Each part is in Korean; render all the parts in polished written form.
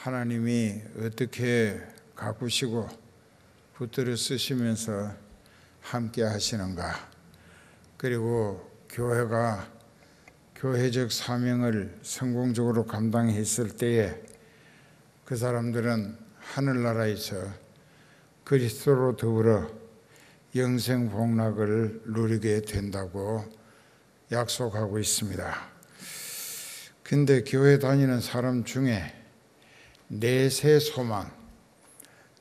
하나님이 어떻게 가꾸시고 붙들어 쓰시면서 함께 하시는가, 그리고 교회가 교회적 사명을 성공적으로 감당했을 때에 그 사람들은 하늘나라에서 그리스도로 더불어 영생 복락을 누리게 된다고 약속하고 있습니다. 근데 교회 다니는 사람 중에 내세 소망,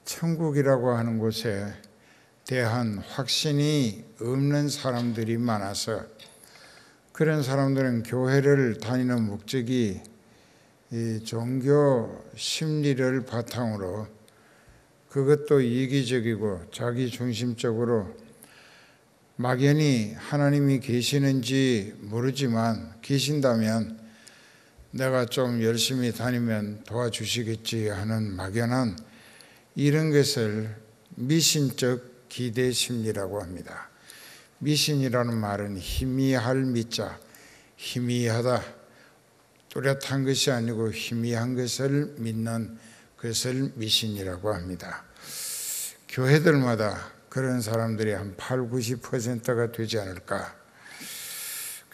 천국이라고 하는 곳에 대한 확신이 없는 사람들이 많아서 그런 사람들은 교회를 다니는 목적이 이 종교 심리를 바탕으로, 그것도 이기적이고 자기중심적으로 막연히 하나님이 계시는지 모르지만 계신다면 내가 좀 열심히 다니면 도와주시겠지 하는 막연한 이런 것을 미신적 기대 심리라고 합니다. 미신이라는 말은 희미할 미자, 희미하다, 뚜렷한 것이 아니고 희미한 것을 믿는 것을 미신이라고 합니다. 교회들마다 그런 사람들이 한 80~90%가 되지 않을까.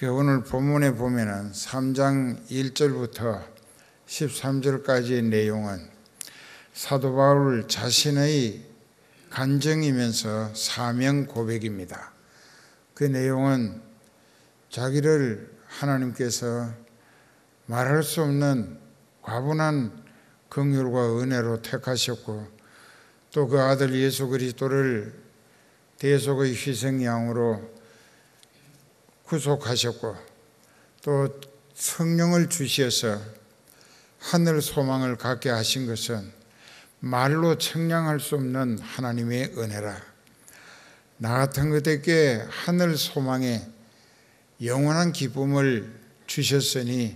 오늘 본문에 보면은 3장 1절부터 13절까지의 내용은 사도 바울 자신의 간증이면서 사명 고백입니다. 그 내용은 자기를 하나님께서 말할 수 없는 과분한 긍휼과 은혜로 택하셨고, 또 그 아들 예수 그리스도를 대속의 희생양으로 구속하셨고, 또 성령을 주셔서 하늘 소망을 갖게 하신 것은 말로 청량할 수 없는 하나님의 은혜라. 나 같은 그들에게 하늘 소망에 영원한 기쁨을 주셨으니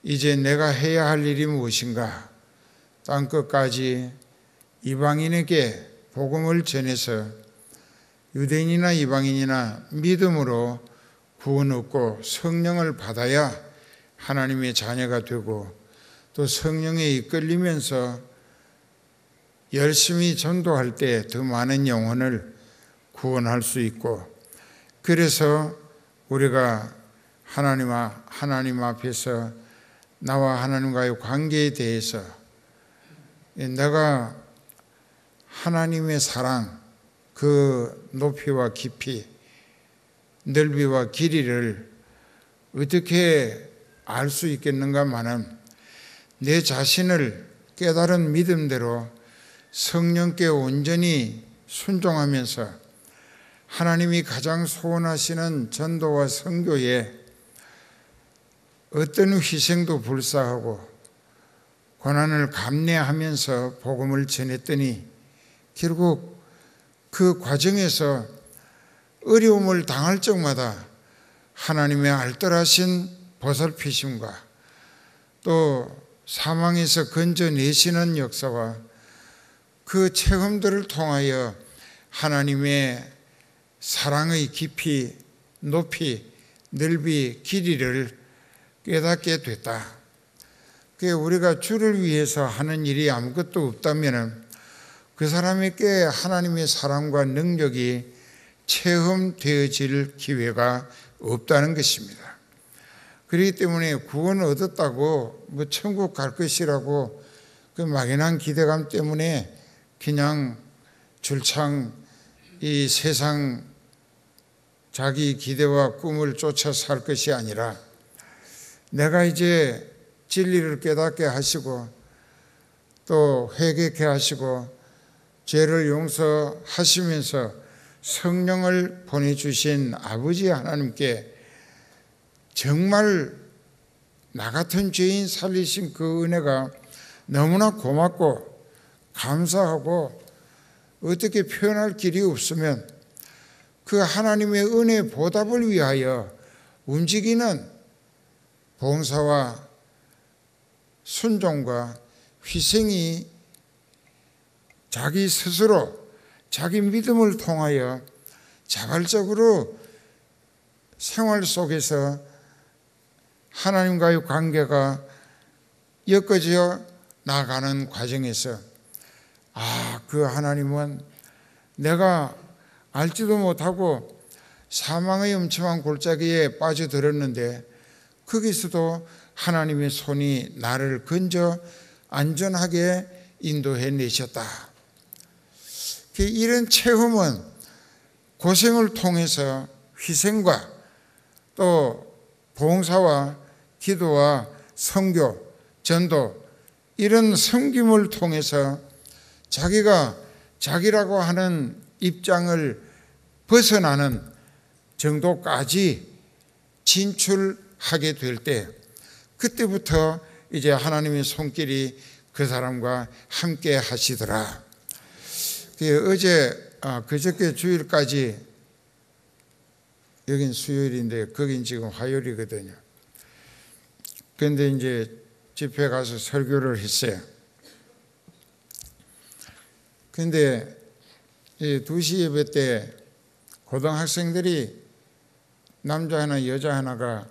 이제 내가 해야 할 일이 무엇인가? 땅끝까지 이방인에게 복음을 전해서 유대인이나 이방인이나 믿음으로 구원 얻고 성령을 받아야 하나님의 자녀가 되고, 또 성령에 이끌리면서 열심히 전도할 때 더 많은 영혼을 구원할 수 있고, 그래서 우리가 하나님 앞에서 나와 하나님과의 관계에 대해서 내가 하나님의 사랑, 그 높이와 깊이, 넓이와 길이를 어떻게 알 수 있겠는가마는 내 자신을 깨달은 믿음대로 성령께 온전히 순종하면서 하나님이 가장 소원하시는 전도와 선교에 어떤 희생도 불사하고 고난을 감내하면서 복음을 전했더니 결국 그 과정에서 어려움을 당할 적마다 하나님의 알뜰하신 보살피심과 또 사망에서 건져내시는 역사와 그 체험들을 통하여 하나님의 사랑의 깊이, 높이, 넓이, 길이를 깨닫게 됐다. 우리가 주를 위해서 하는 일이 아무것도 없다면 그 사람에게 하나님의 사랑과 능력이 체험되어질 기회가 없다는 것입니다. 그렇기 때문에 구원 얻었다고 천국 갈 것이라고 그 막연한 기대감 때문에 그냥 줄창 이 세상 자기 기대와 꿈을 쫓아 살 것이 아니라, 내가 이제 진리를 깨닫게 하시고 또 회개케 하시고 죄를 용서하시면서 성령을 보내주신 아버지 하나님께 정말 나 같은 죄인 살리신 그 은혜가 너무나 고맙고 감사하고 어떻게 표현할 길이 없으면 그 하나님의 은혜 보답을 위하여 움직이는 봉사와 순종과 희생이 자기 스스로 자기 믿음을 통하여 자발적으로 생활 속에서 하나님과의 관계가 엮어져 나가는 과정에서 그 하나님은 내가 알지도 못하고 사망의 엄청난 골짜기에 빠져들었는데 거기서도 하나님의 손이 나를 건져 안전하게 인도해 내셨다. 이런 체험은 고생을 통해서 희생과 또 봉사와 기도와 선교, 전도 이런 섬김을 통해서 자기가 자기라고 하는 입장을 벗어나는 정도까지 진출하게 될 때 그때부터 이제 하나님의 손길이 그 사람과 함께 하시더라. 그저께 주일까지 여긴 수요일인데 거긴 지금 화요일이거든요. 그런데 이제 집회 가서 설교를 했어요. 그런데 2시 예배 때 고등학생들이 남자 하나 여자 하나가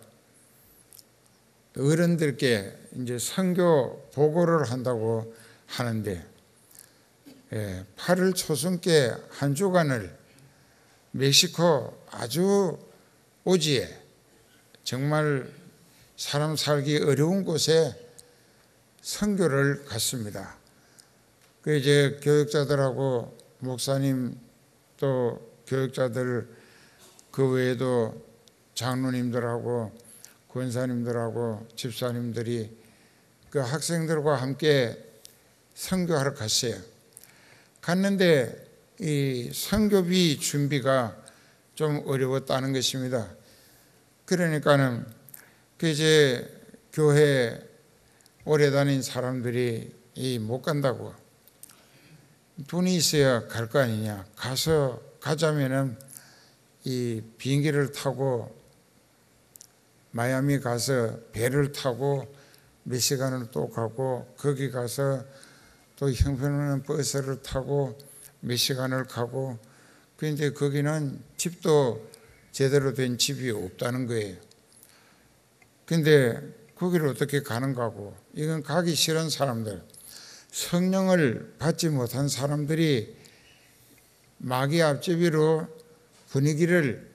어른들께 이제 선교 보고를 한다고 하는데 8월 초순께 한 주간을 멕시코 아주 오지에 정말 사람 살기 어려운 곳에 선교를 갔습니다. 그 이제 교육자들하고 목사님 또 교육자들 그 외에도 장로님들하고 권사님들하고 집사님들이 그 학생들과 함께 선교하러 갔어요. 갔는데 이 선교비 준비가 좀 어려웠다는 것입니다. 그러니까는 그 이제 교회 오래 다닌 사람들이 못 간다고 돈이 있어야 갈 거 아니냐. 가자면은 이 비행기를 타고 마이애미 가서 배를 타고 몇 시간을 또 가고 거기 가서 또 형편없는 버스를 타고 몇 시간을 가고 그런데 거기는 집도 제대로 된 집이 없다는 거예요. 근데 거기를 어떻게 가는가고 이건 가기 싫은 사람들 성령을 받지 못한 사람들이 마귀 앞제비로 분위기를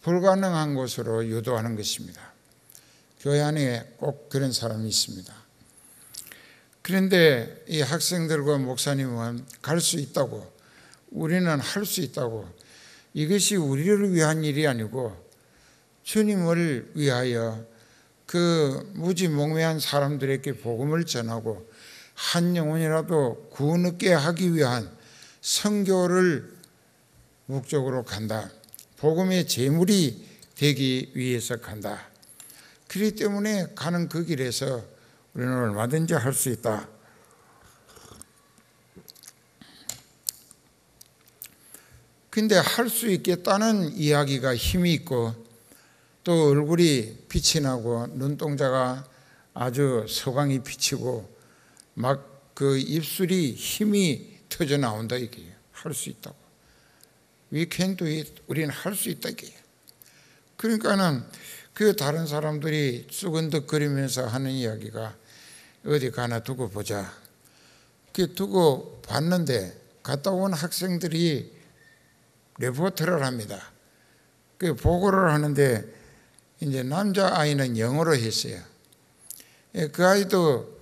불가능한 곳으로 유도하는 것입니다. 교회 안에 꼭 그런 사람이 있습니다. 그런데 이 학생들과 목사님은 갈 수 있다고 우리는 할 수 있다고 이것이 우리를 위한 일이 아니고 주님을 위하여 그 무지몽매한 사람들에게 복음을 전하고 한 영혼이라도 구원 얻게 하기 위한 선교를 목적으로 간다. 복음의 제물이 되기 위해서 간다. 그렇기 때문에 가는 그 길에서 우리는 얼마든지 할 수 있다. 근데 할 수 있겠다는 이야기가 힘이 있고 또 얼굴이 빛이 나고 눈동자가 아주 서광이 비치고 막 그 입술이 힘이 터져 나온다 이게요. 할 수 있다고. We can do it. 우리는 할 수 있다 이게요. 그러니까는 그 다른 사람들이 쑥은덕거리면서 하는 이야기가 어디 가나 두고 보자. 그 두고 봤는데 갔다 온 학생들이 레포트를 합니다. 그 보고를 하는데 이제 남자 아이는 영어로 했어요. 그 아이도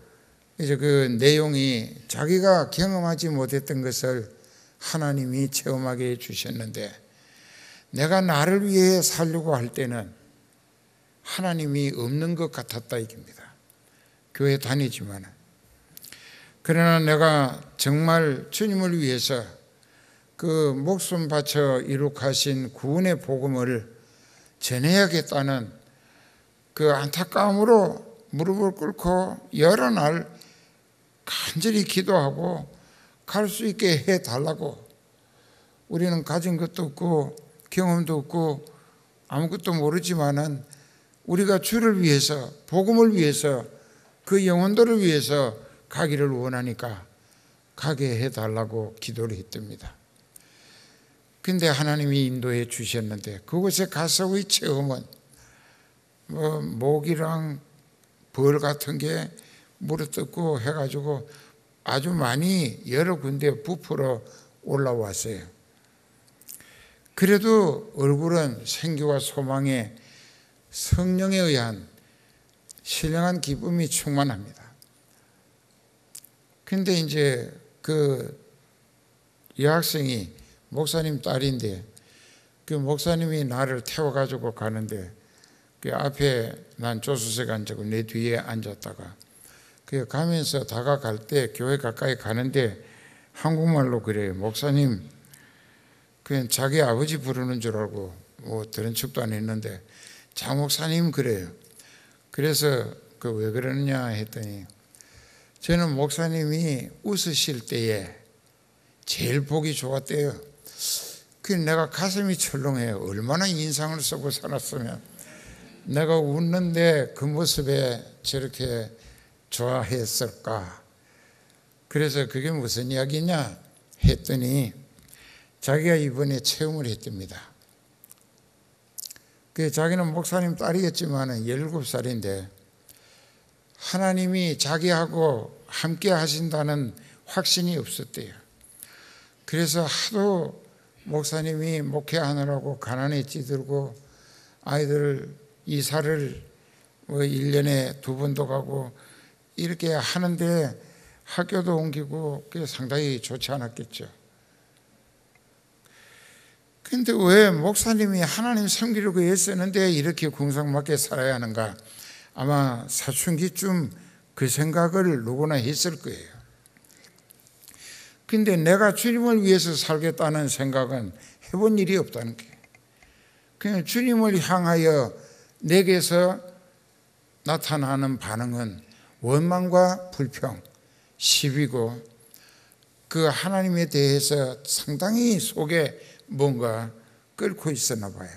이제 그 내용이 자기가 경험하지 못했던 것을 하나님이 체험하게 해 주셨는데 내가 나를 위해 살려고 할 때는 하나님이 없는 것 같았다 이깁니다. 교회 다니지만 그러나 내가 정말 주님을 위해서 그 목숨 바쳐 이룩하신 구원의 복음을 전해야겠다는 그 안타까움으로 무릎을 꿇고 여러 날 간절히 기도하고 갈 수 있게 해달라고. 우리는 가진 것도 없고 경험도 없고 아무것도 모르지만은 우리가 주를 위해서 복음을 위해서 그 영혼들을 위해서 가기를 원하니까 가게 해달라고 기도를 했답니다. 근데 하나님이 인도해 주셨는데 그곳에 가서의 체험은 목이랑 벌 같은 게 물어뜯고 해가지고 아주 많이 여러 군데 부풀어 올라왔어요. 그래도 얼굴은 생기와 소망에 성령에 의한 신령한 기쁨이 충만합니다. 근데 이제 그 여학생이 목사님 딸인데 그 목사님이 나를 태워가지고 가는데 그 앞에 난 조수석에 앉고 내 뒤에 앉았다가 그 가면서 다가갈 때 교회 가까이 가는데 한국말로 그래요. 목사님, 그냥 자기 아버지 부르는 줄 알고 뭐 들은 척도 안 했는데 장 목사님 그래요. 그래서 그 왜 그러느냐 했더니 저는 목사님이 웃으실 때에 제일 보기 좋았대요. 그 내가 가슴이 철렁해요. 얼마나 인상을 쓰고 살았으면 내가 웃는데 그 모습에 저렇게 좋아했을까. 그래서 그게 무슨 이야기냐 했더니 자기가 이번에 체험을 했답니다. 그 자기는 목사님 딸이었지만 17살인데 하나님이 자기하고 함께 하신다는 확신이 없었대요. 그래서 하도 목사님이 목회하느라고 가난에 찌들고 아이들 이사를 뭐 1년에 2번도 가고 이렇게 하는데 학교도 옮기고 그게 상당히 좋지 않았겠죠. 근데 왜 목사님이 하나님 섬기려고 애쓰는데 이렇게 궁상맞게 살아야 하는가? 아마 사춘기쯤 그 생각을 누구나 했을 거예요. 근데 내가 주님을 위해서 살겠다는 생각은 해본 일이 없다는 거예요. 그냥 주님을 향하여 내게서 나타나는 반응은 원망과 불평, 시비고 그 하나님에 대해서 상당히 속에 뭔가 끓고 있었나 봐요.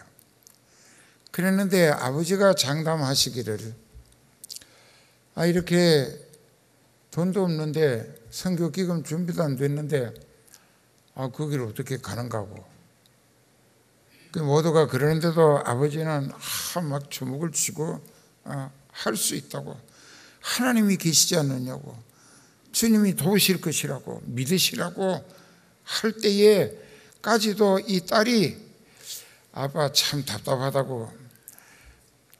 그랬는데 아버지가 장담하시기를 이렇게 돈도 없는데 선교 기금 준비도 안 됐는데 거기를 어떻게 가는가 하고 그 모두가 그러는데도 아버지는 막 주먹을 쥐고 할 수 있다고 하나님이 계시지 않느냐고 주님이 도우실 것이라고 믿으시라고 할 때에까지도 이 딸이 아빠 참 답답하다고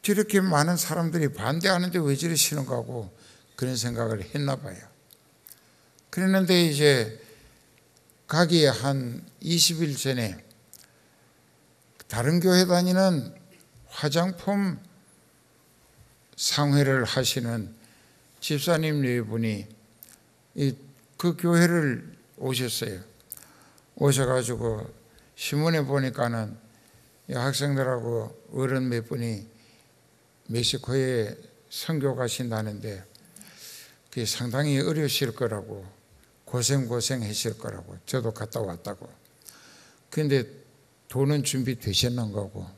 저렇게 많은 사람들이 반대하는데 왜 저러시는가 하고 그런 생각을 했나 봐요. 그랬는데 이제 가기에 한 20일 전에 다른 교회 다니는 화장품 상회를 하시는 집사님 네 분이 그 교회를 오셨어요. 오셔가지고 신문에 보니까는 학생들하고 어른 몇 분이 멕시코에 선교 가신다는데 그게 상당히 어려우실 거라고 고생하실 거라고 저도 갔다 왔다고. 그런데 돈은 준비되셨는 거고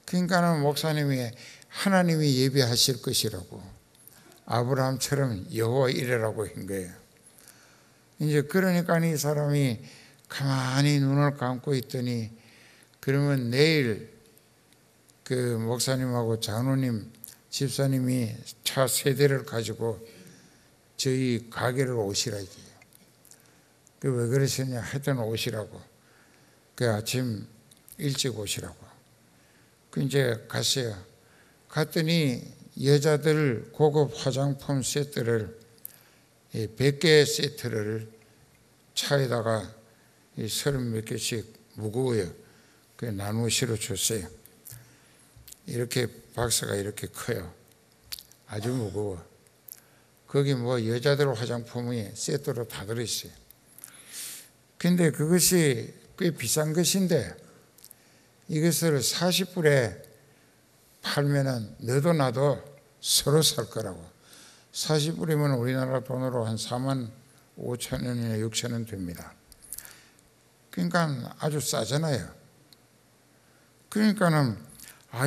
그러니까는 목사님이 하나님이 예배하실 것이라고 아브라함처럼 여호와 이래라고 한 거예요. 이제 그러니까 이 사람이 가만히 눈을 감고 있더니 그러면 내일 그 목사님하고 장로님 집사님이 차 3대를 가지고 저희 가게를 오시라 이게요. 그 왜 그러셨냐 하여튼 오시라고. 그 아침 일찍 오시라고. 그 이제 갔어요. 갔더니 여자들 고급 화장품 세트를 100개 세트를 차에다가 30몇 개씩 무거워요. 그 나누어 실어 줬어요. 이렇게 박스가 이렇게 커요. 아주 무거워. 거기 뭐 여자들 화장품이 세트로 다 들어있어요. 근데 그것이 꽤 비싼 것인데 이것을 40불에 팔면은 너도 나도 서로 살 거라고. 40불이면 우리나라 돈으로 한 4만 5천 원이나 6천 원 됩니다. 그러니까 아주 싸잖아요. 그러니까는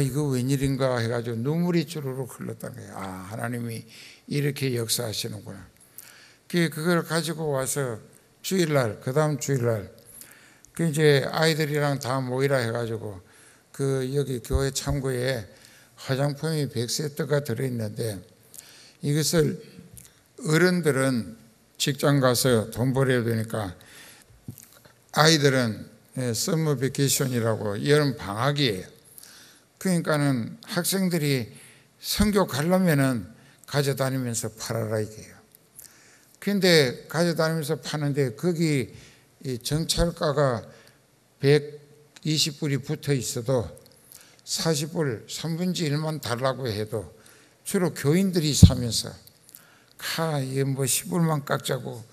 이거 웬일인가 해가지고 눈물이 주르륵 흘렀다는 거예요. 하나님이 이렇게 역사하시는구나. 그걸 가지고 와서 주일날, 그 다음 주일날, 이제 아이들이랑 다 모이라 해가지고 여기 교회 창고에 화장품이 100세트가 들어있는데 이것을 어른들은 직장 가서 돈 벌어야 되니까 아이들은 서머 베케이션이라고 여름 방학이에요. 그러니까는 학생들이 선교 가려면은 가져다니면서 팔아라 이게요. 그런데 가져다니면서 파는데 거기 정찰가가 120불이 붙어 있어도 40불 3분의 1만 달라고 해도 주로 교인들이 사면서 이게 뭐 10불만 깎자고,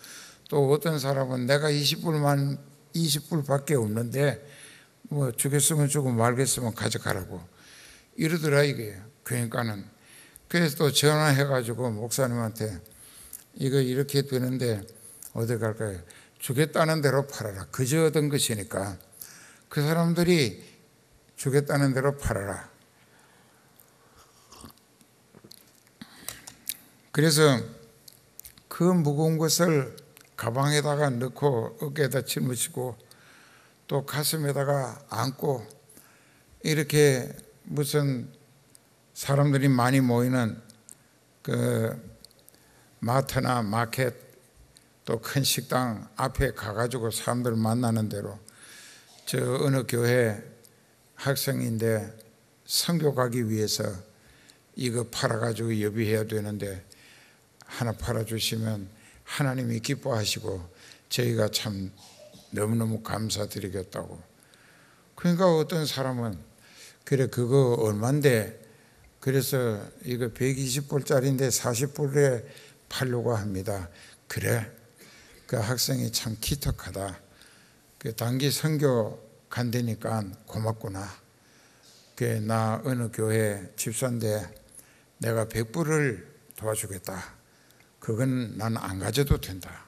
또 어떤 사람은 내가 20불밖에 없는데 뭐 주겠으면 주고 말겠으면 가져가라고 이러더라 이게. 그러니까는 그래서 또 전화해가지고 목사님한테 이거 이렇게 되는데 어디 갈까요? 주겠다는 대로 팔아라. 그저 얻은 것이니까 그 사람들이 주겠다는 대로 팔아라. 그래서 그 무거운 것을 가방에다가 넣고 어깨에다 짊어지고 또 가슴에다가 안고 이렇게 무슨 사람들이 많이 모이는 그 마트나 마켓 또 큰 식당 앞에 가가지고 사람들 만나는 대로 저 어느 교회 학생인데 선교 가기 위해서 이거 팔아가지고 예비해야 되는데 하나 팔아주시면 하나님이 기뻐하시고 저희가 참 너무너무 감사드리겠다고. 그러니까 어떤 사람은 그래 그거 얼만데, 그래서 이거 120불짜리인데 40불에 팔려고 합니다. 그래 그 학생이 참 기특하다. 그 단기 선교 간다니까 고맙구나. 그 나 어느 교회 집사인데 내가 100불을 도와주겠다. 그건 난 안 가져도 된다.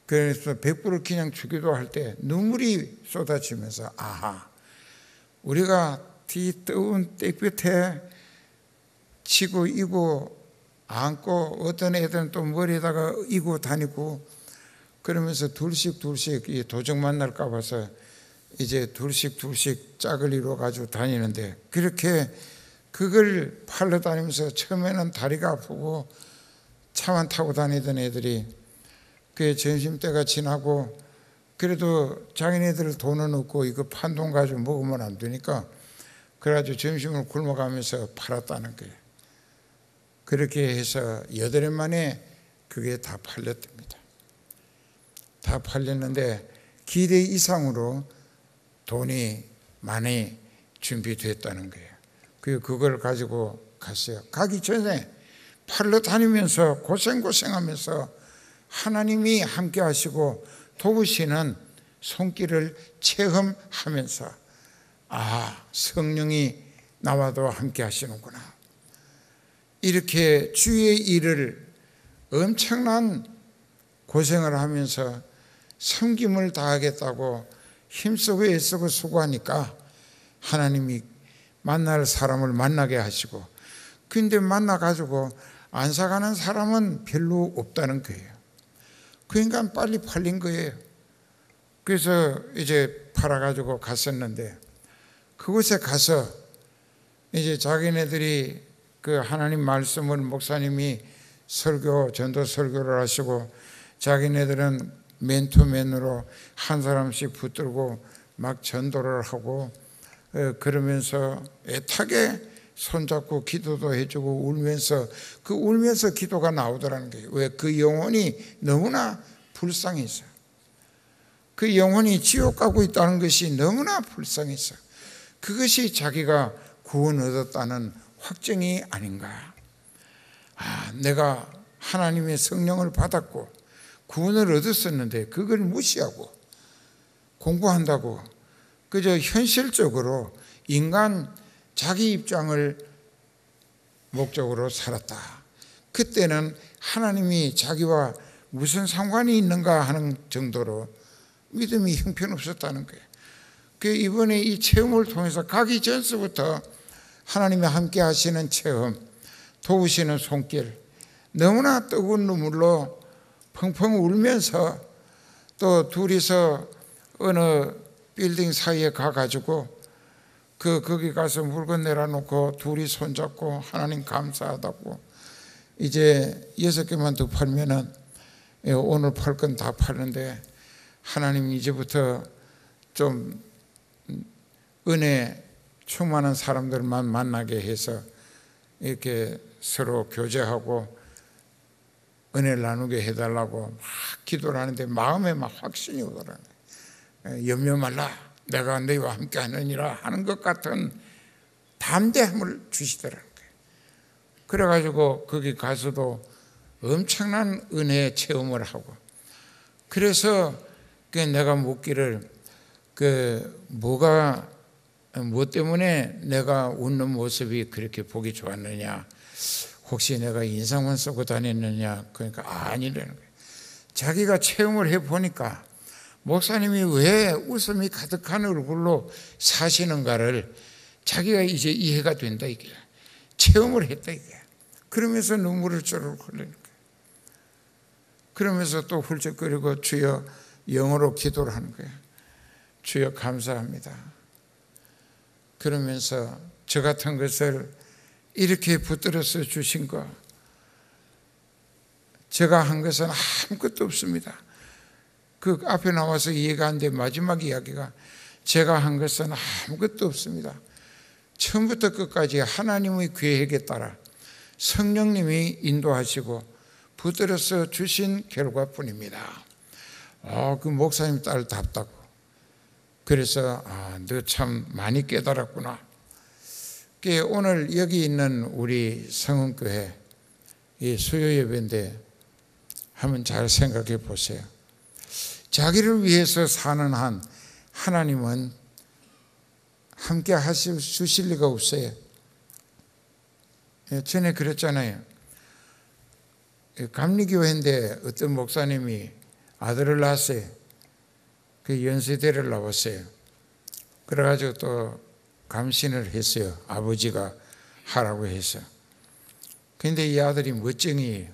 그래서 100불을 그냥 주기도 할 때 눈물이 쏟아지면서 아하, 우리가 이 뜨거운 땡볕에 치고 이고 안고 어떤 애들은 또 머리에다가 이고 다니고 그러면서 둘씩 이 도적 만날까 봐서 이제 둘씩 짝을 이루어 가지고 다니는데, 그렇게 그걸 팔러 다니면서 처음에는 다리가 아프고 차만 타고 다니던 애들이 그 점심때가 지나고 그래도 자기네들 돈은 없고 이거 판 돈 가지고 먹으면 안 되니까 그래가지고 점심을 굶어가면서 팔았다는 거예요. 그렇게 해서 8해 만에 그게 다 팔렸답니다. 다 팔렸는데 기대 이상으로 돈이 많이 준비됐다는 거예요. 그걸 가지고 갔어요. 가기 전에 팔러 다니면서 고생하면서 하나님이 함께 하시고 도우시는 손길을 체험하면서 성령이 나와도 함께 하시는구나. 이렇게 주의 일을 엄청난 고생을 하면서 섬김을 다하겠다고 힘쓰고 애쓰고 수고하니까 하나님이 만날 사람을 만나게 하시고, 근데 만나가지고 안 사가는 사람은 별로 없다는 거예요. 그러니까 빨리 팔린 거예요. 그래서 이제 팔아가지고 갔었는데, 그곳에 가서 이제 자기네들이 그 하나님 말씀을 목사님이 전도 설교를 하시고 자기네들은 맨투맨으로 한 사람씩 붙들고 막 전도를 하고 그러면서 애타게 손잡고 기도도 해주고 울면서 기도가 나오더라는 거예요. 왜? 그 영혼이 너무나 불쌍해서, 그 영혼이 지옥 가고 있다는 것이 너무나 불쌍해서 그것이 자기가 구원 얻었다는 확증이 아닌가. 내가 하나님의 성령을 받았고 구원을 얻었었는데 그걸 무시하고 공부한다고 그저 현실적으로 인간 자기 입장을 목적으로 살았다. 그때는 하나님이 자기와 무슨 상관이 있는가 하는 정도로 믿음이 형편없었다는 거예요. 이번에 이 체험을 통해서 가기 전서부터 하나님이 함께 하시는 체험, 도우시는 손길, 너무나 뜨거운 눈물로 펑펑 울면서 또 둘이서 어느 빌딩 사이에 가가지고 거기 가서 물건 내려놓고 둘이 손잡고 하나님 감사하다고 이제 6개만 더 팔면은 오늘 팔 건 다 파는데 하나님 이제부터 좀 은혜 충만한 사람들만 만나게 해서 이렇게 서로 교제하고 은혜를 나누게 해달라고 막 기도를 하는데 마음에 막 확신이 오더라고요. 염려 말라, 내가 너희와 함께 하느니라 하는 것 같은 담대함을 주시더라고요. 그래가지고 거기 가서도 엄청난 은혜의 체험을 하고, 그래서 내가 묻기를 무엇 때문에 내가 웃는 모습이 그렇게 보기 좋았느냐, 혹시 내가 인상만 쓰고 다녔느냐. 그러니까 아니라는 거예요. 자기가 체험을 해보니까 목사님이 왜 웃음이 가득한 얼굴로 사시는가를 자기가 이제 이해가 된다 이게, 체험을 했다 이게. 그러면서 눈물을 쪼르륵 흘리는 거예요. 그러면서 또 훌쩍거리고 주여, 영어로 기도를 하는 거예요. 주여 감사합니다. 그러면서 저 같은 것을 이렇게 붙들어서 주신 거, 제가 한 것은 아무것도 없습니다. 그 앞에 나와서 이해가 안 돼. 마지막 이야기가 제가 한 것은 아무것도 없습니다. 처음부터 끝까지 하나님의 계획에 따라 성령님이 인도하시고 붙들어서 주신 결과뿐입니다. 그 목사님 딸 답답고, 그래서 너 참 많이 깨달았구나. 오늘 여기 있는 우리 성은교회 이 수요 예배인데 한번 잘 생각해 보세요. 자기를 위해서 사는 한 하나님은 함께 주실 리가 없어요. 전에 그랬잖아요. 감리교회인데 어떤 목사님이 아들을 낳았어요. 그 연세대를 나왔어요. 그래가지고 또 감신을 했어요. 아버지가 하라고 해서. 근데 이 아들이 멋쟁이에요.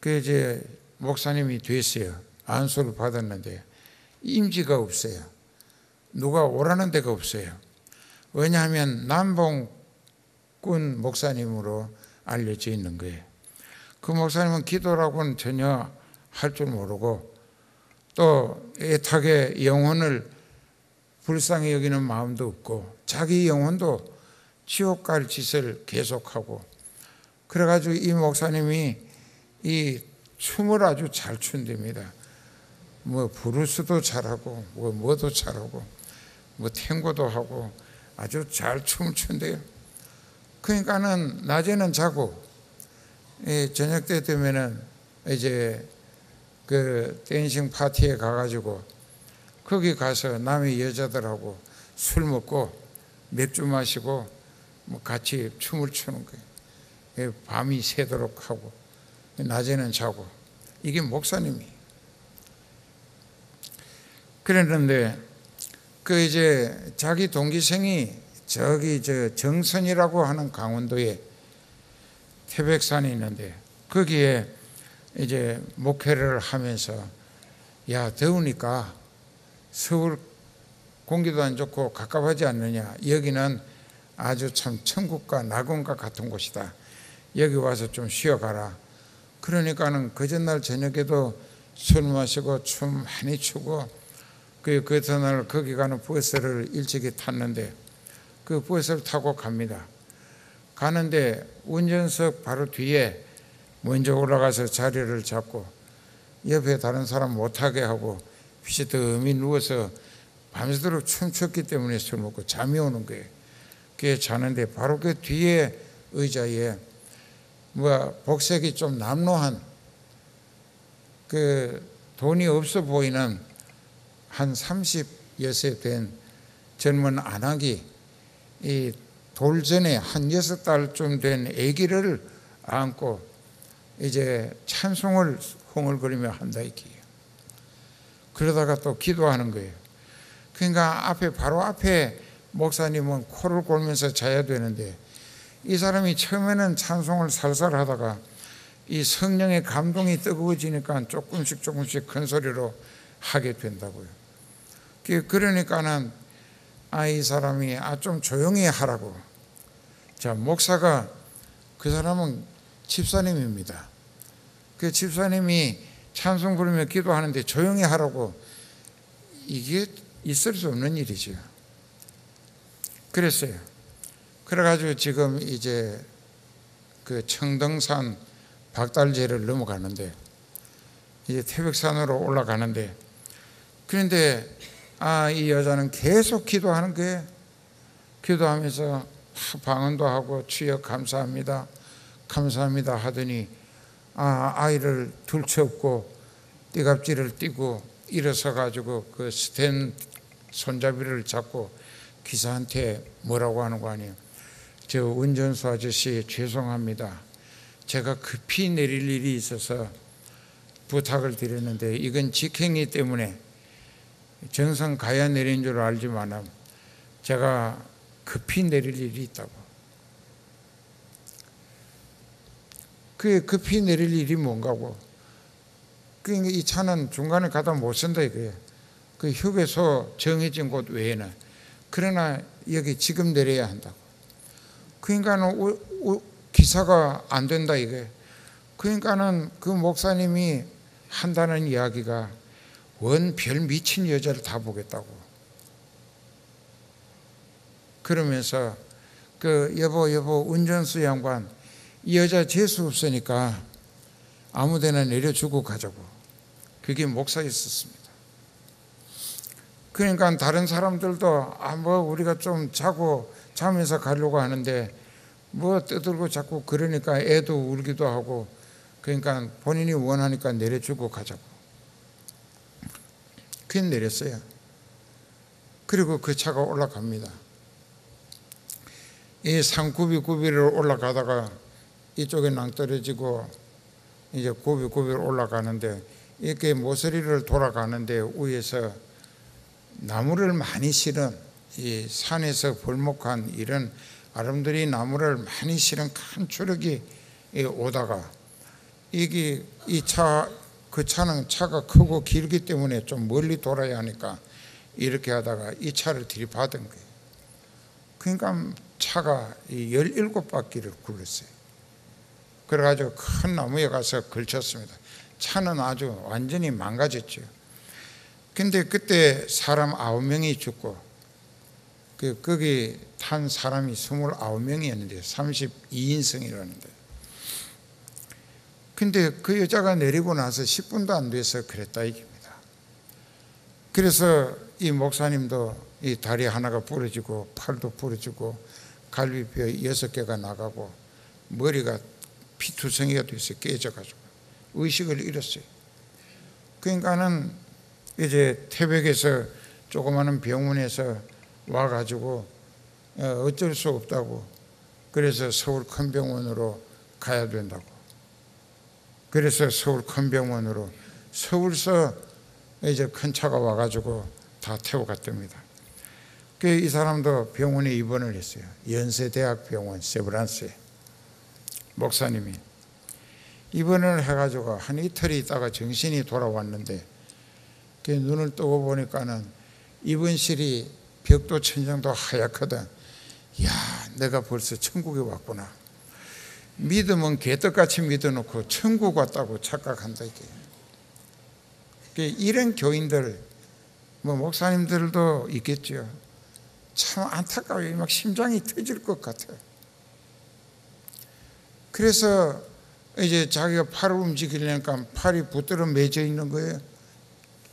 이제 목사님이 됐어요. 안수를 받았는데 임지가 없어요. 누가 오라는 데가 없어요. 왜냐하면 남봉꾼 목사님으로 알려져 있는 거예요. 그 목사님은 기도라고는 전혀 할 줄 모르고, 또 애타게 영혼을 불쌍히 여기는 마음도 없고, 자기 영혼도 지옥 갈 짓을 계속하고, 그래가지고 이 목사님이 이 춤을 아주 잘 춘답니다. 브루스도 잘하고 뭐도 잘하고 탱고도 하고 아주 잘 춤을 춘대요. 그러니까는 낮에는 자고 저녁 때 되면은 이제 그 댄싱 파티에 가가지고 거기 가서 남의 여자들하고 술 먹고 맥주 마시고 같이 춤을 추는 거예요. 밤이 새도록 하고 낮에는 자고. 이게 목사님이. 그랬는데 이제 자기 동기생이 저기 정선이라고 하는 강원도에 태백산이 있는데 거기에 이제 목회를 하면서, 야 더우니까 서울 공기도 안 좋고 갑갑하지 않느냐, 여기는 아주 참 천국과 낙원과 같은 곳이다, 여기 와서 좀 쉬어가라. 그러니까는 그 전날 저녁에도 술 마시고 춤 많이 추고, 그 전날 거기 가는 버스를 일찍이 탔는데 그 버스를 타고 갑니다. 가는데 운전석 바로 뒤에 먼저 올라가서 자리를 잡고 옆에 다른 사람 못하게 하고 비스듬히 누워서 밤새도록 춤췄기 때문에 술 먹고 잠이 오는 거예요. 그게 자는데 바로 그 뒤에 의자에 복색이 좀 남루한 그 돈이 없어 보이는 한 30여세 된 젊은 아낙이 이 돌전에 한 6달쯤 된 아기를 안고 이제 찬송을 흥얼거리며 한다 이게요. 그러다가 또 기도하는 거예요. 그러니까 바로 앞에 목사님은 코를 골면서 자야 되는데 이 사람이 처음에는 찬송을 살살 하다가 이 성령의 감동이 뜨거워지니까 조금씩 큰 소리로 하게 된다고요. 그러니까는 이 사람이 좀 조용히 하라고. 자, 목사가 그 사람은 집사님입니다. 그 집사님이 찬송 부르며 기도하는데 조용히 하라고, 이게 있을 수 없는 일이죠. 그랬어요. 그래가지고 지금 이제 그 청등산 박달재를 넘어가는데, 이제 태백산으로 올라가는데, 그런데 이 여자는 계속 기도하는 거예요. 기도하면서 방언도 하고 주여 감사합니다, 감사합니다 하더니 아이를 둘째업고 띠갑질을 띠고 일어서 가지고 그 스탠 손잡이를 잡고 기사한테 뭐라고 하는 거 아니에요. 저 운전수 아저씨 죄송합니다. 제가 급히 내릴 일이 있어서 부탁을 드렸는데 이건 직행이 때문에 정상 가야 내린 줄 알지만 제가 급히 내릴 일이 있다고. 그게 급히 내릴 일이 뭔가고. 그러니까 이 차는 중간에 가다 못 쓴다 이거예요. 그 휴게소 정해진 곳 외에는. 그러나 여기 지금 내려야 한다고. 그러니까는 기사가 안 된다 이거예요. 그러니까는 그 목사님이 한다는 이야기가 원 별 미친 여자를 다 보겠다고. 그러면서 그 여보 운전수 양반, 이 여자 재수 없으니까 아무데나 내려주고 가자고. 그게 목사였었습니다. 그러니까 다른 사람들도 뭐 우리가 좀 자면서 가려고 하는데 뭐 떠들고 자꾸 그러니까 애도 울기도 하고, 그러니까 본인이 원하니까 내려주고 가자고. 그냥 내렸어요. 그리고 그 차가 올라갑니다. 이 산구비구비를 올라가다가 이쪽에 낭떠러지고 이제 구비구비를 올라가는데, 이렇게 모서리를 돌아가는데 위에서 나무를 많이 실은, 이 산에서 벌목한 이런 아름드리 나무를 많이 실은 큰 추럭이 오다가, 이게 그 차는 차가 크고 길기 때문에 좀 멀리 돌아야 하니까 이렇게 하다가 이 차를 들이받은 거예요. 그러니까 차가 17바퀴를 굴렀어요. 그래가지고 큰 나무에 가서 걸쳤습니다. 차는 아주 완전히 망가졌죠. 근데 그때 사람 9명이 죽고, 거기 탄 사람이 29명이었는데 32인승이라는데, 근데 그 여자가 내리고 나서 10분도 안 돼서 그랬다 이깁니다. 그래서 이 목사님도 이 다리 하나가 부러지고 팔도 부러지고 갈비뼈 6개가 나가고 머리가 피투성이가 돼서 깨져가지고 의식을 잃었어요. 그러니까는 이제 태백에서 조그마한 병원에서 와가지고 어쩔 수 없다고, 그래서 서울 큰 병원으로 가야 된다고. 그래서 서울 큰 병원으로, 서울서 이제 큰 차가 와가지고 다 태워갔답니다. 이 사람도 병원에 입원을 했어요. 연세대학병원 세브란스에. 목사님이 입원을 해가지고 한 이틀 있다가 정신이 돌아왔는데, 눈을 뜨고 보니까는 입원실이 벽도 천장도 하얗거든. 야, 내가 벌써 천국에 왔구나. 믿으면 개떡같이 믿어놓고 천국 왔다고 착각한다 이게. 이런 교인들, 뭐 목사님들도 있겠죠. 참 안타까워요. 막 심장이 터질 것 같아요. 그래서 이제 자기가 팔을 움직이려니까 팔이 붙들어 맺어 있는 거예요.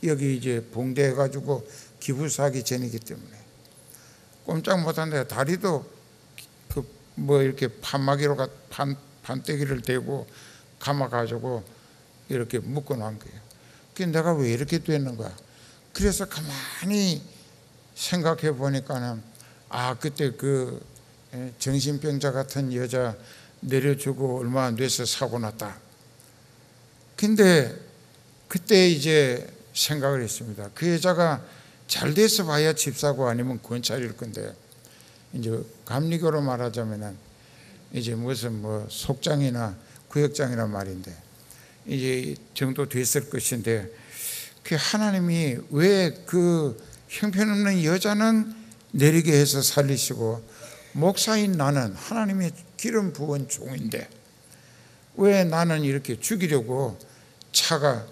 여기 이제 봉대해가지고 기부사기 전이기 때문에 꼼짝 못한데, 다리도 뭐 이렇게 판마기로 판때기를 대고 감아가지고 이렇게 묶어놓은 거예요. 그게 내가 왜 이렇게 됐는가. 그래서 가만히 생각해 보니까는 그때 그 정신병자 같은 여자 내려주고 얼마 안 돼서 사고 났다. 근데 그때 이제 생각을 했습니다. 그 여자가 잘 돼서 봐야 집사고 아니면 권찰일 건데, 이제 감리교로 말하자면은 이제 무슨 뭐 속장이나 구역장이란 말인데, 이제 정도 됐을 것인데, 그 하나님이 왜 그 형편없는 여자는 내리게 해서 살리시고 목사인 나는 하나님의 기름 부은 종인데 왜 나는 이렇게 죽이려고 차가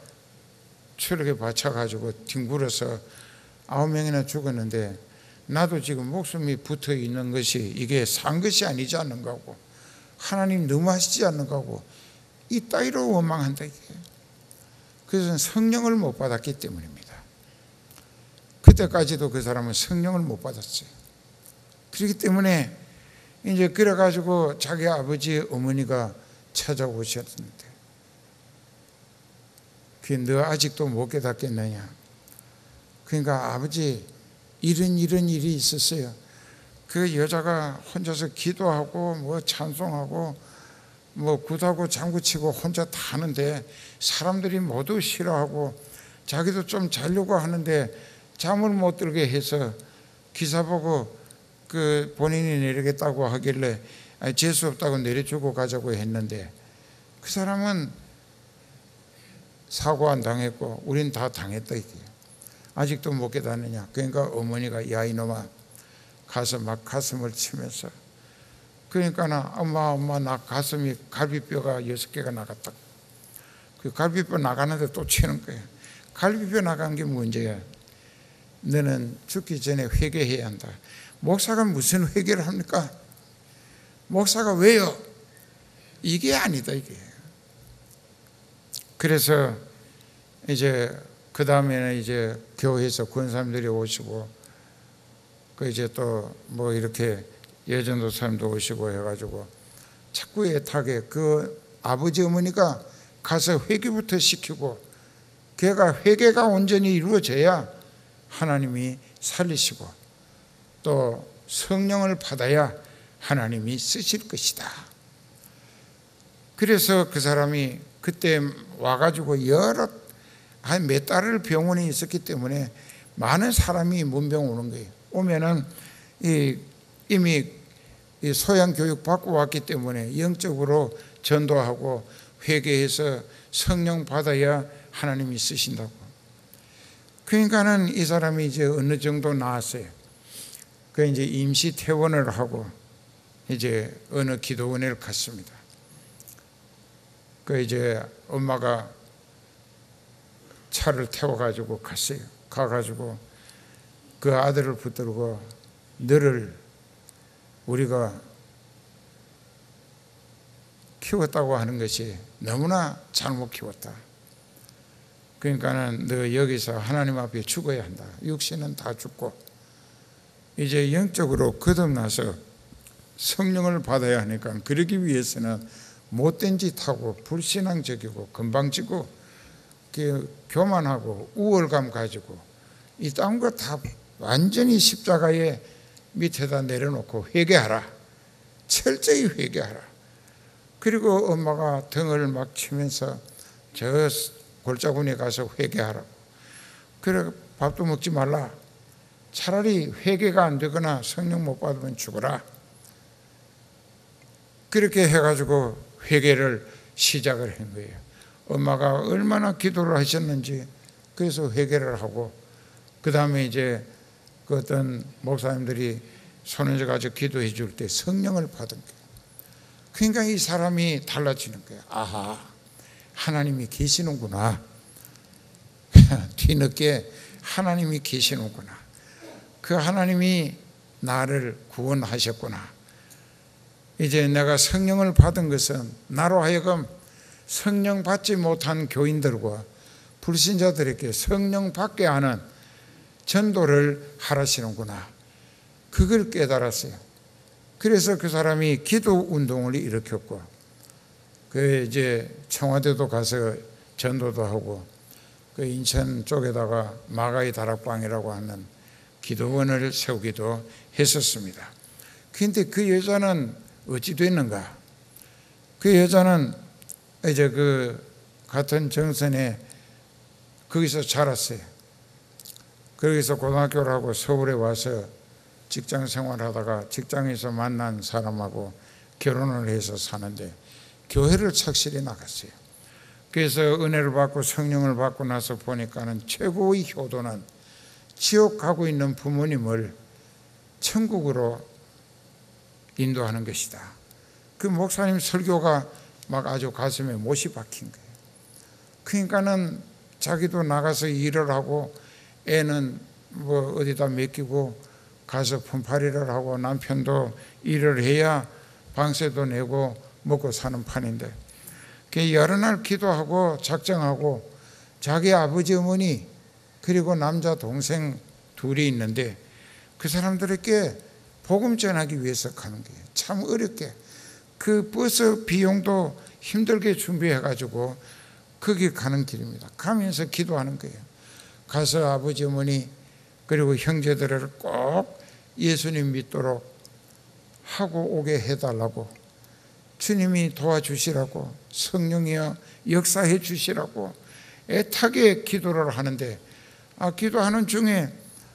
트럭에 받쳐가지고 뒹굴어서 9명이나 죽었는데 나도 지금 목숨이 붙어 있는 것이 이게 산 것이 아니지 않는가 하고 하나님 너무하시지 않는가 하고 이따위로 원망한다 이게. 그것은 성령을 못 받았기 때문입니다. 그때까지도 그 사람은 성령을 못 받았어요. 그렇기 때문에 이제 그래가지고 자기 아버지 어머니가 찾아오셨는데 너 아직도 못 깨닫겠느냐. 그러니까 아버지 이런 일이 있었어요. 그 여자가 혼자서 기도하고 뭐 찬송하고 뭐 굿하고 장구치고 혼자 다 하는데 사람들이 모두 싫어하고 자기도 좀 자려고 하는데 잠을 못 들게 해서 기사 보고 그 본인이 내리겠다고 하길래 재수 없다고 내려주고 가자고 했는데 그 사람은 사고 안 당했고 우린 다 당했다 이게. 아직도 못 깨닫느냐. 그러니까 어머니가 야 이놈아 가서 막 가슴을 치면서 그러니까 엄마 나 가슴이 갈비뼈가 6개가 나갔다. 그 갈비뼈 나가는데 또 치는 거야. 갈비뼈 나간 게 문제야. 너는 죽기 전에 회개해야 한다. 목사가 무슨 회개를 합니까? 목사가 왜요? 이게 아니다 이게. 그래서 이제 그 다음에는 이제 교회에서 권사님들이 오시고 그 이제 또 뭐 이렇게 예전도 사람도 오시고 해가지고 자꾸 애타게 그 아버지 어머니가 가서 회개부터 시키고 걔가 회개가 온전히 이루어져야 하나님이 살리시고 또 성령을 받아야 하나님이 쓰실 것이다. 그래서 그 사람이 그때 와가지고 여러 한 몇 달을 병원에 있었기 때문에 많은 사람이 문병 오는 거예요. 오면은 이미 소양 교육 받고 왔기 때문에 영적으로 전도하고 회개해서 성령 받아야 하나님이 쓰신다고. 그러니까는 이 사람이 이제 어느 정도 나았어요. 그 이제 임시 퇴원을 하고 이제 어느 기도원에 갔습니다. 그 이제 엄마가 차를 태워가지고 갔어요. 가가지고 그 아들을 붙들고 너를 우리가 키웠다고 하는 것이 너무나 잘못 키웠다. 그러니까는 너 여기서 하나님 앞에 죽어야 한다. 육신은 다 죽고 이제 영적으로 거듭나서 성령을 받아야 하니까 그러기 위해서는 못된 짓 하고 불신앙적이고 건방지고 교만하고 우월감 가지고 이딴 거 다 완전히 십자가의 밑에다 내려놓고 회개하라. 철저히 회개하라. 그리고 엄마가 등을 막 치면서 저 골짜구니에 가서 회개하라고. 그래 밥도 먹지 말라. 차라리 회개가 안 되거나 성령 못 받으면 죽어라. 그렇게 해가지고 회개를 시작을 한 거예요. 엄마가 얼마나 기도를 하셨는지 그래서 회개를 하고 그 다음에 이제 그 어떤 목사님들이 손을 가지고 기도해 줄 때 성령을 받은 거예요. 그러니까 이 사람이 달라지는 거예요. 아하, 하나님이 계시는구나. 뒤늦게 하나님이 계시는구나. 그 하나님이 나를 구원하셨구나. 이제 내가 성령을 받은 것은 나로 하여금 성령 받지 못한 교인들과 불신자들에게 성령 받게 하는 전도를 하라시는구나. 그걸 깨달았어요. 그래서 그 사람이 기도 운동을 일으켰고, 그 이제 청와대도 가서 전도도 하고, 그 인천 쪽에다가 마가이 다락방이라고 하는 기도원을 세우기도 했었습니다. 그런데 그 여자는 어찌 됐는가? 그 여자는 이제 그 같은 정선에 거기서 자랐어요. 거기서 고등학교를 하고 서울에 와서 직장 생활하다가 직장에서 만난 사람하고 결혼을 해서 사는데 교회를 착실히 나갔어요. 그래서 은혜를 받고 성령을 받고 나서 보니까는 최고의 효도는 지옥 가고 있는 부모님을 천국으로 인도하는 것이다. 그 목사님 설교가 막 아주 가슴에 못이 박힌 거예요. 그러니까는 자기도 나가서 일을 하고 애는 뭐 어디다 맡기고 가서 품팔이를 하고 남편도 일을 해야 방세도 내고 먹고 사는 판인데, 여러 날 기도하고 작정하고 자기 아버지 어머니 그리고 남자 동생 둘이 있는데 그 사람들에게 복음 전하기 위해서 가는 거예요. 참 어렵게 그 버스 비용도 힘들게 준비해가지고 거기 가는 길입니다. 가면서 기도하는 거예요. 가서 아버지 어머니 그리고 형제들을 꼭 예수님 믿도록 하고 오게 해달라고, 주님이 도와주시라고, 성령이여 역사해 주시라고 애타게 기도를 하는데, 기도하는 중에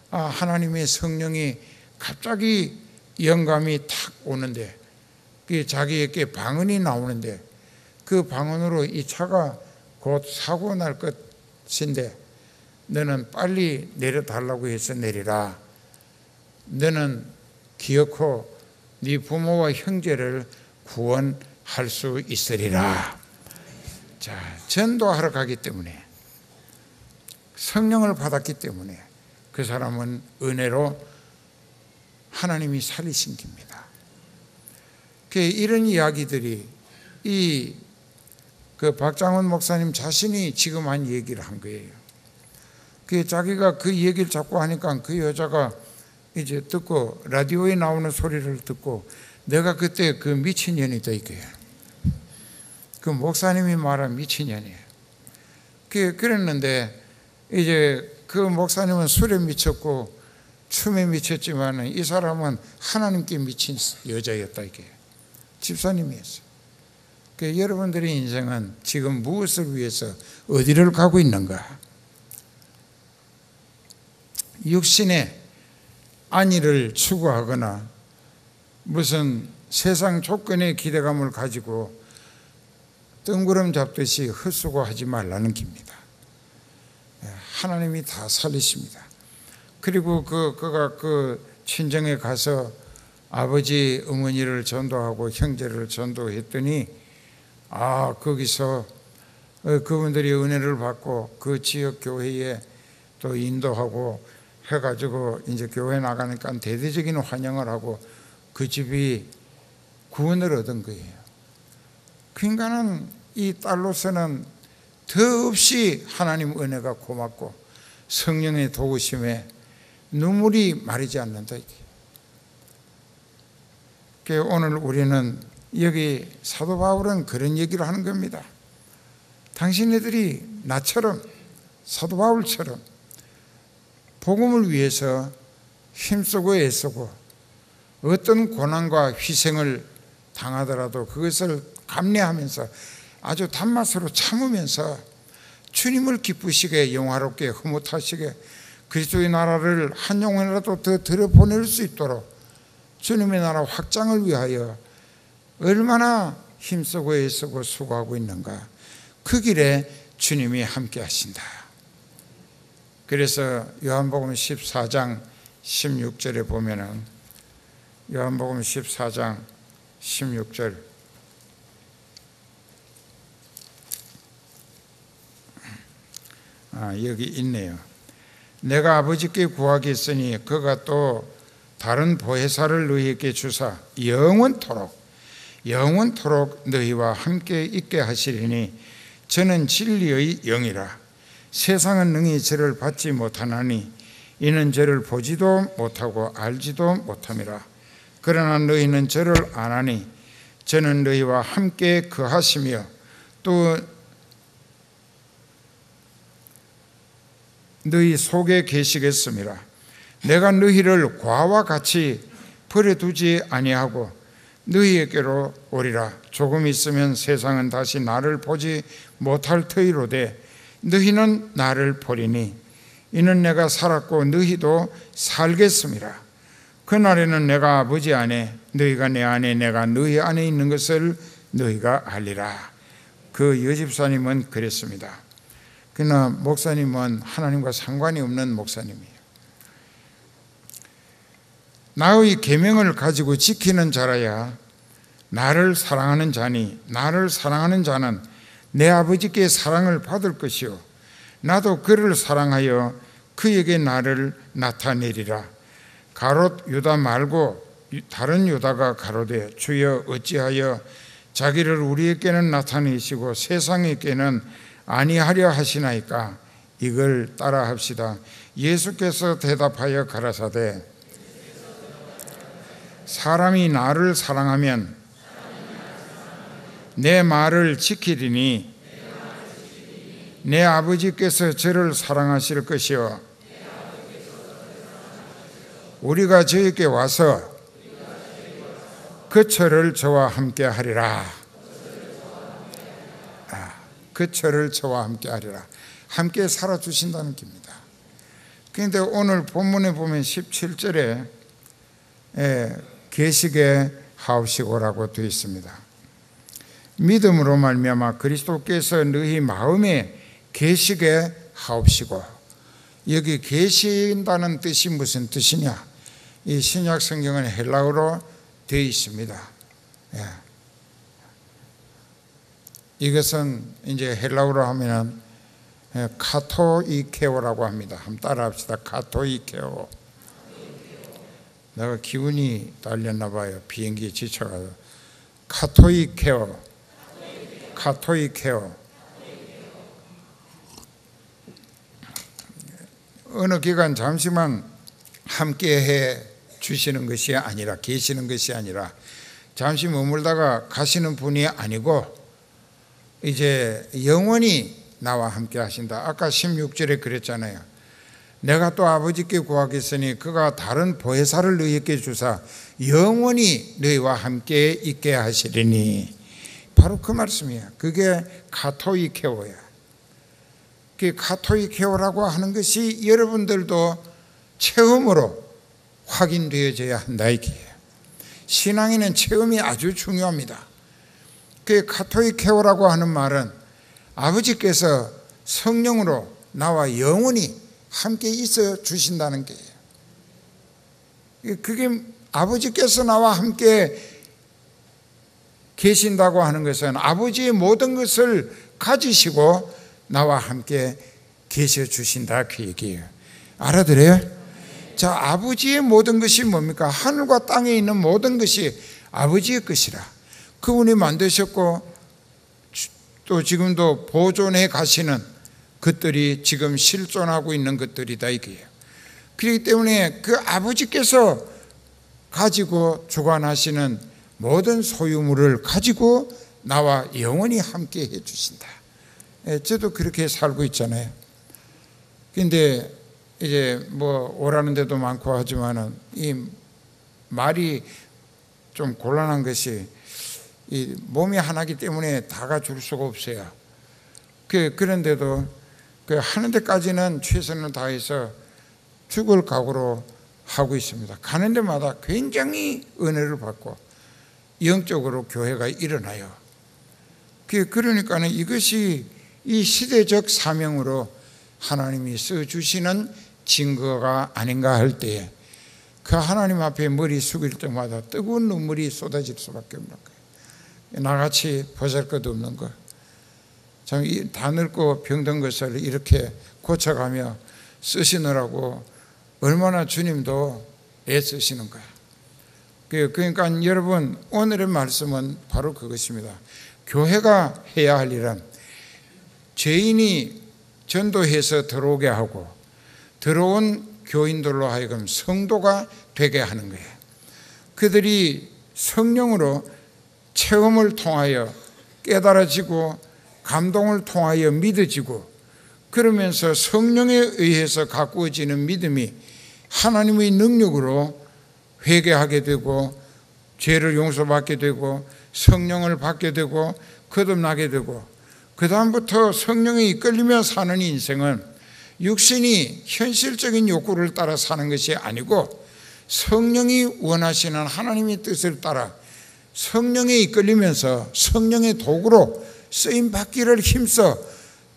하나님의 성령이 갑자기 영감이 탁 오는데, 자기에게 방언이 나오는데, 그 방언으로 이 차가 곧 사고 날 것인데 너는 빨리 내려달라고 해서 내리라. 너는 기어코 네 부모와 형제를 구원할 수 있으리라. 자, 전도하러 가기 때문에, 성령을 받았기 때문에 그 사람은 은혜로 하나님이 살리신 겁니다. 이런 이야기들이 그 박장훈 목사님 자신이 지금 한 얘기를 한 거예요. 자기가 그 얘기를 자꾸 하니까 그 여자가 이제 듣고 라디오에 나오는 소리를 듣고 내가 그때 그 미친년이다 이거예요. 그 목사님이 말한 미친년이에요. 그랬는데 이제 그 목사님은 술에 미쳤고 춤에 미쳤지만 이 사람은 하나님께 미친 여자였다 이게 집사님이었어요. 여러분들의 인생은 지금 무엇을 위해서 어디를 가고 있는가? 육신의 안위를 추구하거나 무슨 세상 조건의 기대감을 가지고 뜬구름 잡듯이 헛수고하지 말라는 겁니다. 하나님이 다 살리십니다. 그리고 그가 그 친정에 가서 아버지 어머니를 전도하고 형제를 전도했더니 거기서 그분들이 은혜를 받고 그 지역 교회에 또 인도하고 해가지고 이제 교회 나가니까 대대적인 환영을 하고 그 집이 구원을 얻은 거예요. 그러니까는 이 딸로서는 더없이 하나님 은혜가 고맙고 성령의 도우심에 눈물이 마르지 않는다. 오늘 우리는 여기 사도 바울은 그런 얘기를 하는 겁니다. 당신네들이 나처럼 사도 바울처럼 복음을 위해서 힘쓰고 애쓰고 어떤 고난과 희생을 당하더라도 그것을 감내하면서 아주 단맛으로 참으면서 주님을 기쁘시게 영화롭게 흐뭇하시게 그리스도의 나라를 한 영혼이라도 더 들여보낼 수 있도록 주님의 나라 확장을 위하여 얼마나 힘쓰고 애쓰고 수고하고 있는가. 그 길에 주님이 함께 하신다. 그래서 요한복음 14장 16절에 보면은 요한복음 14장 16절 여기 있네요. 내가 아버지께 구하겠으니 그가 또 다른 보혜사를 너희에게 주사 영원토록 너희와 함께 있게 하시리니 저는 진리의 영이라. 세상은 능히 저를 받지 못하나니 이는 저를 보지도 못하고 알지도 못함이라. 그러나 너희는 저를 아나니 저는 너희와 함께 거하시며 또 너희 속에 계시겠습니다. 내가 너희를 과와 같이 버려두지 아니하고 너희에게로 오리라. 조금 있으면 세상은 다시 나를 보지 못할 터이로되 너희는 나를 보리니 이는 내가 살았고 너희도 살겠습니다. 그날에는 내가 아버지 안에 너희가 내 안에 내가 너희 안에 있는 것을 너희가 알리라. 그 여집사님은 그랬습니다. 그러나 목사님은 하나님과 상관이 없는 목사님이에요. 나의 계명을 가지고 지키는 자라야 나를 사랑하는 자니 나를 사랑하는 자는 내 아버지께 사랑을 받을 것이요 나도 그를 사랑하여 그에게 나를 나타내리라. 가롯 유다 말고 다른 유다가 가로되 주여 어찌하여 자기를 우리에게는 나타내시고 세상에게는 아니하려 하시나이까. 이걸 따라합시다. 예수께서 대답하여 가라사대 사람이 나를 사랑하면 내 말을 지키리니 내 아버지께서 저를 사랑하실 것이요 우리가 저에게 와서 그처를 저와 함께 하리라. 그처를 저와 함께 하리라. 함께 살아주신다는 겁니다. 그런데 오늘 본문에 보면 17절에 계시게 하옵시고라고 되어 있습니다. 믿음으로 말미암아 그리스도께서 너희 마음에 계시게 하옵시고. 여기 계신다는 뜻이 무슨 뜻이냐? 이 신약 성경은 헬라어로 되어 있습니다. 이것은 이제 헬라어로 하면 카토이케오라고 합니다. 한번 따라합시다. 카토이케오. 내가 기운이 딸렸나 봐요. 비행기에 지쳐가지고. 카토이케오. 카토이케오. 어느 기간 잠시만 함께해 주시는 것이 아니라, 계시는 것이 아니라 잠시 머물다가 가시는 분이 아니고 이제 영원히 나와 함께 하신다. 아까 16절에 그랬잖아요. 내가 또 아버지께 구하겠으니 그가 다른 보혜사를 너희에게 주사 영원히 너희와 함께 있게 하시리니. 바로 그 말씀이야. 그게 카토이케오야. 그 카토이케오라고 하는 것이 여러분들도 체험으로 확인되어져야 한다 이게요. 신앙에는 체험이 아주 중요합니다. 그 카토이케오라고 하는 말은 아버지께서 성령으로 나와 영원히 함께 있어 주신다는 거예요. 그게 아버지께서 나와 함께 계신다고 하는 것은 아버지의 모든 것을 가지시고 나와 함께 계셔 주신다 그 얘기예요. 알아들어요? 자, 아버지의 모든 것이 뭡니까? 하늘과 땅에 있는 모든 것이 아버지의 것이라. 그분이 만드셨고 또 지금도 보존해 가시는 것들이 지금 실존하고 있는 것들이다 이게요. 그렇기 때문에 그 아버지께서 가지고 주관하시는 모든 소유물을 가지고 나와 영원히 함께 해 주신다. 저도 그렇게 살고 있잖아요. 그런데 이제 뭐 오라는 데도 많고 하지만은 이 말이 좀 곤란한 것이 이 몸이 하나이기 때문에 다 가줄 수가 없어요. 그런데도 그 하는 데까지는 최선을 다해서 죽을 각오로 하고 있습니다. 가는 데마다 굉장히 은혜를 받고 영적으로 교회가 일어나요. 그러니까는 이것이 이 시대적 사명으로 하나님이 써주시는 증거가 아닌가 할 때에 그 하나님 앞에 머리 숙일 때마다 뜨거운 눈물이 쏟아질 수밖에 없는 거예요. 나같이 보잘것없는 거, 참 다 늙고 병든 것을 이렇게 고쳐가며 쓰시느라고 얼마나 주님도 애쓰시는 거야. 그러니까 여러분, 오늘의 말씀은 바로 그것입니다. 교회가 해야 할 일은 죄인이 전도해서 들어오게 하고 들어온 교인들로 하여금 성도가 되게 하는 거예요. 그들이 성령으로 체험을 통하여 깨달아지고 감동을 통하여 믿어지고 그러면서 성령에 의해서 가꾸어지는 믿음이 하나님의 능력으로 회개하게 되고 죄를 용서받게 되고 성령을 받게 되고 거듭나게 되고 그 다음부터 성령에 이끌리며 사는 인생은 육신이 현실적인 욕구를 따라 사는 것이 아니고 성령이 원하시는 하나님의 뜻을 따라 성령에 이끌리면서 성령의 도구로 쓰임받기를 힘써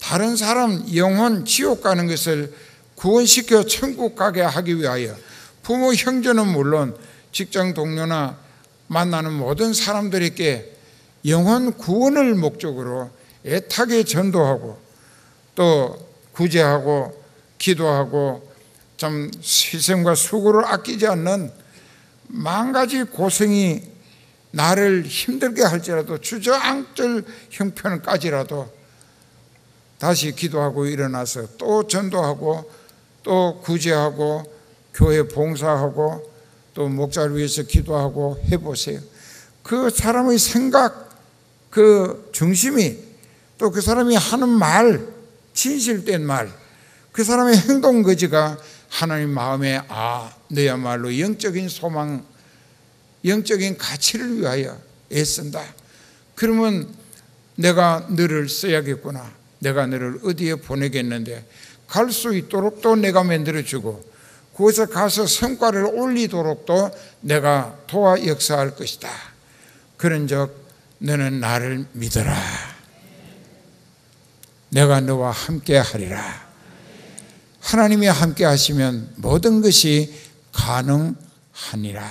다른 사람 영혼 지옥 가는 것을 구원시켜 천국 가게 하기 위하여 부모 형제는 물론 직장 동료나 만나는 모든 사람들에게 영혼 구원을 목적으로 애타게 전도하고 또 구제하고 기도하고 좀 희생과 수고를 아끼지 않는 만 가지 고생이 나를 힘들게 할지라도 주저앉을 형편까지라도 다시 기도하고 일어나서 또 전도하고 또 구제하고 교회 봉사하고 또 목자를 위해서 기도하고 해보세요. 그 사람의 생각, 그 중심이 또 그 사람이 하는 말, 진실된 말, 그 사람의 행동 거지가 하나님 마음에 너야말로 영적인 소망, 영적인 가치를 위하여 애쓴다. 그러면 내가 너를 써야겠구나. 내가 너를 어디에 보내겠는데 갈 수 있도록 또 내가 만들어주고 그곳에 가서 성과를 올리도록 또 내가 도와 역사할 것이다. 그런즉 너는 나를 믿어라. 내가 너와 함께 하리라. 하나님이 함께 하시면 모든 것이 가능하니라.